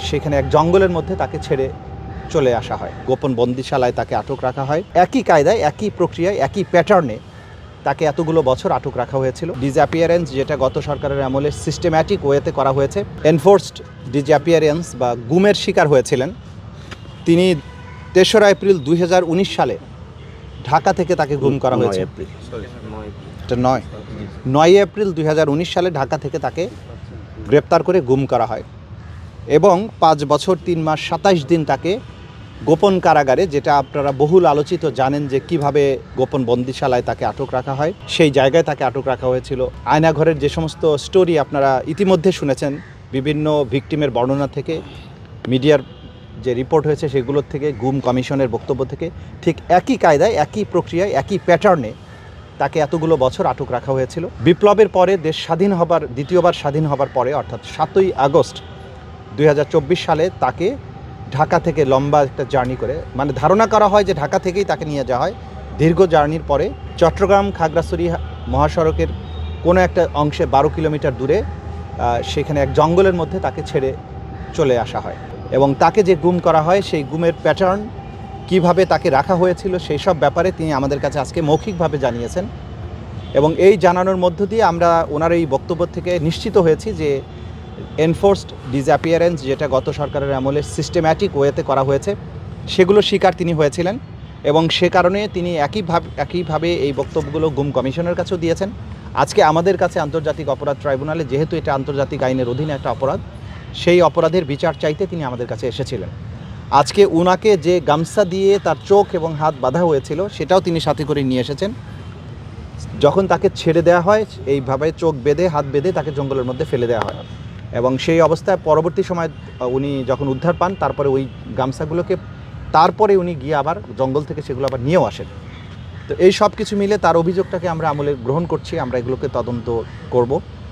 সেখানে এক জঙ্গলের মধ্যে তাকে ছেড়ে চলে আসা হয়। গোপন বন্দিশালায় তাকে আটক রাখা হয়। একই কায়দায়, একই প্রক্রিয়ায়, একই প্যাটার্নে তাকে এতগুলো বছর আটক রাখা হয়েছিল। ডিসঅ্যাপিয়ারেন্স, যেটা গত সরকারের আমলে সিস্টেম্যাটিক ওয়েতে করা হয়েছে, এনফোর্সড ডিসঅ্যাপিয়ারেন্স বা গুমের শিকার হয়েছিলেন। তিনি ৩রা এপ্রিল ২০১৯ সালে ঢাকা থেকে তাকে গুম করা হয়েছে। ৯ এপ্রিল ২০১৯ সালে ঢাকা থেকে তাকে গ্রেপ্তার করে গুম করা হয় এবং ৫ বছর ৩ মাস ২৭ দিন তাকে গোপন কারাগারে, যেটা আপনারা বহুল আলোচিত জানেন যে কিভাবে গোপন বন্দিশালায় তাকে আটক রাখা হয়, সেই জায়গায় তাকে আটক রাখা হয়েছিল। আয়নাঘরের যে সমস্ত স্টোরি আপনারা ইতিমধ্যে শুনেছেন, বিভিন্ন ভিকটিমের বর্ণনা থেকে, মিডিয়ার যে রিপোর্ট হয়েছে সেগুলোর থেকে, গুম কমিশনের বক্তব্য থেকে, ঠিক একই কায়দায়, একই প্রক্রিয়ায়, একই প্যাটার্নে তাকে এতগুলো বছর আটক রাখা হয়েছিল। বিপ্লবের পরে দেশ স্বাধীন হবার, দ্বিতীয়বার স্বাধীন হবার পরে, অর্থাৎ ৭ই আগস্ট ২০২৪ সালে তাকে ঢাকা থেকে লম্বা একটা জার্নি করে, মানে ধারণা করা হয় যে ঢাকা থেকেই তাকে নিয়ে যাওয়া হয়। দীর্ঘ জার্নির পরে চট্টগ্রাম খাগড়াছড়ি মহাসড়কের কোনো একটা অংশে ১২ কিলোমিটার দূরে সেখানে এক জঙ্গলের মধ্যে তাকে ছেড়ে চলে আসা হয় এবং তাকে যে গুম করা হয় সেই গুমের প্যাটার্ন, কিভাবে তাকে রাখা হয়েছিল, সেই সব ব্যাপারে তিনি আমাদের কাছে আজকে মৌখিকভাবে জানিয়েছেন। এবং এই জানানোর মধ্য দিয়ে আমরা ওনার এই বক্তব্য থেকে নিশ্চিত হয়েছি যে এনফোর্সড ডিসঅ্যাপিয়ারেন্স, যেটা গত সরকারের আমলে সিস্টেম্যাটিক ওয়েতে করা হয়েছে, সেগুলো শিকার তিনি হয়েছিলেন এবং সে কারণে তিনি একইভাবে এই বক্তব্যগুলো গুম কমিশনের কাছেও দিয়েছেন। আজকে আমাদের কাছে আন্তর্জাতিক অপরাধ ট্রাইব্যুনালে, যেহেতু এটা আন্তর্জাতিক আইনের অধীনে একটা অপরাধ, সেই অপরাধের বিচার চাইতে তিনি আমাদের কাছে এসেছিলেন। আজকে উনাকে যে গামছা দিয়ে তার চোখ এবং হাত বাঁধা হয়েছিল সেটাও তিনি সাথে করে নিয়ে এসেছেন। যখন তাকে ছেড়ে দেওয়া হয়, এইভাবে চোখ বেঁধে, হাত বেঁধে তাকে জঙ্গলের মধ্যে ফেলে দেওয়া হয় এবং সেই অবস্থায় পরবর্তী সময় উনি যখন উদ্ধার পান, তারপরে ওই গামছাগুলোকে তারপরে উনি গিয়ে আবার জঙ্গল থেকে সেগুলো আবার নিয়েও আসেন। তো এই সব কিছু মিলে তার অভিযোগটাকে আমরা আমলে গ্রহণ করছি। আমরা এগুলোকে তদন্ত করব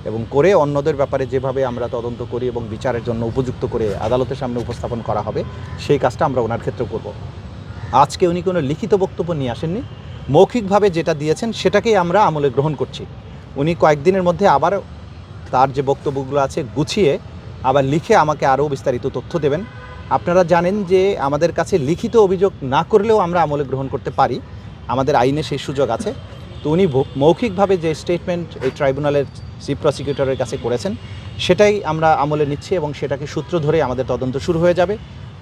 এবং করে অন্যদের ব্যাপারে যেভাবে আমরা তদন্ত করি এবং বিচারের জন্য উপযুক্ত করে আদালতের সামনে উপস্থাপন করা হবে, সেই কাজটা আমরা ওনার ক্ষেত্রে করব। আজকে উনি কোনো লিখিত বক্তব্য নিয়ে আসেননি, মৌখিকভাবে যেটা দিয়েছেন সেটাকেই আমরা আমলে গ্রহণ করছি। উনি কয়েকদিনের মধ্যে আবার তার যে বক্তব্যগুলো আছে গুছিয়ে আবার লিখে আমাকে আরও বিস্তারিত তথ্য দেবেন। আপনারা জানেন যে আমাদের কাছে লিখিত অভিযোগ না করলেও আমরা আমলে গ্রহণ করতে পারি, আমাদের আইনে সেই সুযোগ আছে। তো উনি মৌখিকভাবে যে স্টেটমেন্ট এই ট্রাইব্যুনালের চিফ প্রসিকিউটরের কাছে করেছেন, সেটাই আমরা আমলে নিচ্ছি এবং সেটাকে সূত্র ধরে আমাদের তদন্ত শুরু হয়ে যাবে।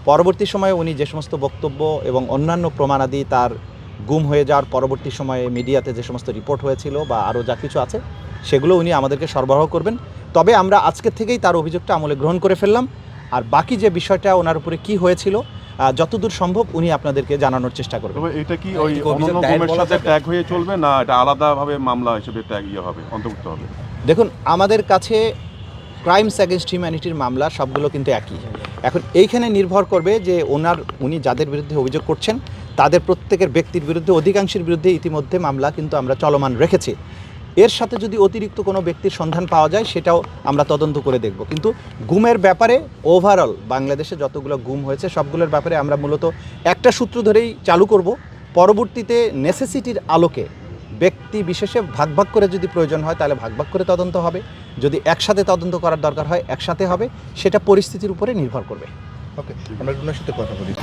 পরবর্তী সময়ে উনি যে সমস্ত বক্তব্য এবং অন্যান্য প্রমাণাদি তার গুম হয়ে যাওয়ার পরবর্তী সময়ে মিডিয়াতে যে সমস্ত রিপোর্ট হয়েছিল বা আরও যা কিছু আছে, সেগুলো উনি আমাদেরকে সরবরাহ করবেন। তবে আমরা আজকের থেকেই তার অভিযোগটা আমলে গ্রহণ করে ফেললাম, আর বাকি যে বিষয়টা ওনার উপরে কি হয়েছিল যতদূর সম্ভব উনি আপনাদেরকে জানানোর চেষ্টা করবেন। এটা কি ওই অন্যান্য গুমের সাথে ট্যাগ হয়ে চলবে, না এটা আলাদাভাবে মামলা হিসেবে ট্যাগ হবে, অন্তর্ভুক্ত হবে? দেখুন, আমাদের কাছে ক্রাইমস অ্যাগেনস্ট হিউম্যানিটির মামলা সবগুলো কিন্তু একই। এখন এইখানে নির্ভর করবে যে উনি যাদের বিরুদ্ধে অভিযোগ করছেন তাদের প্রত্যেকের ব্যক্তির বিরুদ্ধে, অধিকাংশের বিরুদ্ধে ইতিমধ্যে মামলা কিন্তু আমরা চলমান রেখেছি। এর সাথে যদি অতিরিক্ত কোনো ব্যক্তির সন্ধান পাওয়া যায় সেটাও আমরা তদন্ত করে দেখব। কিন্তু গুমের ব্যাপারে ওভারঅল বাংলাদেশে যতগুলো গুম হয়েছে সবগুলোর ব্যাপারে আমরা মূলত একটা সূত্র ধরেই চালু করব। পরবর্তীতে নেসেসিটির আলোকে ব্যক্তি বিশেষে ভাগ ভাগ করে যদি প্রয়োজন হয় তাহলে ভাগ ভাগ করে তদন্ত হবে, যদি একসাথে তদন্ত করার দরকার হয় একসাথে হবে, সেটা পরিস্থিতির উপরে নির্ভর করবে। ওকে, আমরা আপনার সাথে কথা বলি।